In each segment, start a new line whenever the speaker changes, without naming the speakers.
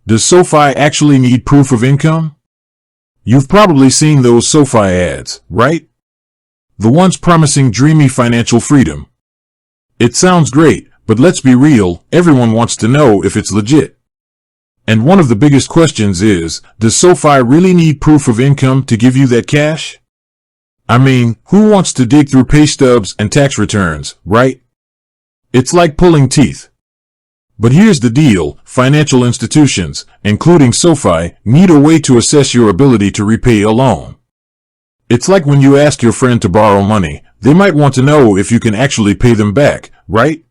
Does Sofi actually need proof of income? You've probably seen those Sofi ads, right? The ones promising dreamy financial freedom. It sounds great, but let's be real, everyone wants to know if it's legit. And one of the biggest questions is, does Sofi really need proof of income to give you that cash? I mean, who wants to dig through pay stubs and tax returns, right? It's like pulling teeth. But here's the deal, financial institutions, including Sofi, need a way to assess your ability to repay a loan. It's like when you ask your friend to borrow money, they might want to know if you can actually pay them back, right?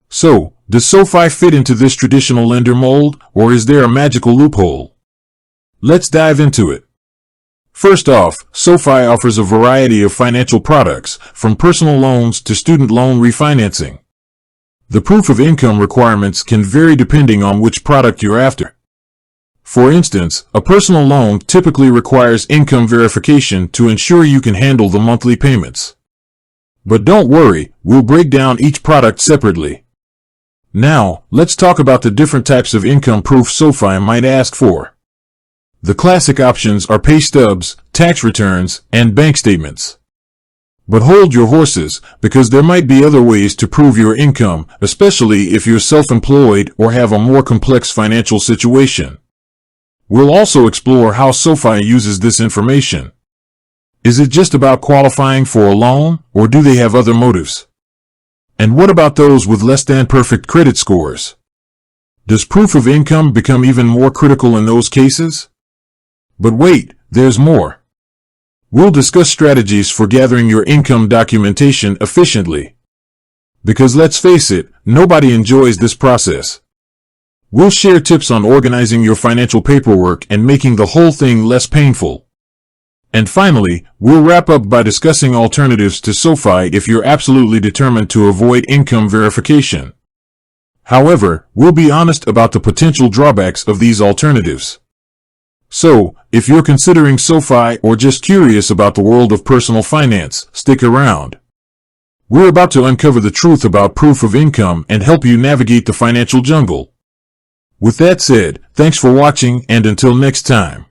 So, does Sofi fit into this traditional lender mold, or is there a magical loophole? Let's dive into it. First off, Sofi offers a variety of financial products, from personal loans to student loan refinancing. The proof of income requirements can vary depending on which product you're after. For instance, a personal loan typically requires income verification to ensure you can handle the monthly payments. But don't worry, we'll break down each product separately. Now, let's talk about the different types of income proof Sofi might ask for. The classic options are pay stubs, tax returns, and bank statements. But hold your horses, because there might be other ways to prove your income, especially if you're self-employed or have a more complex financial situation. We'll also explore how Sofi uses this information. Is it just about qualifying for a loan, or do they have other motives? And what about those with less than perfect credit scores? Does proof of income become even more critical in those cases? But wait, there's more. We'll discuss strategies for gathering your income documentation efficiently. Because let's face it, nobody enjoys this process. We'll share tips on organizing your financial paperwork and making the whole thing less painful. And finally, we'll wrap up by discussing alternatives to Sofi if you're absolutely determined to avoid income verification. However, we'll be honest about the potential drawbacks of these alternatives. So, if you're considering Sofi or just curious about the world of personal finance, stick around. We're about to uncover the truth about proof of income and help you navigate the financial jungle. With that said, thanks for watching, and until next time.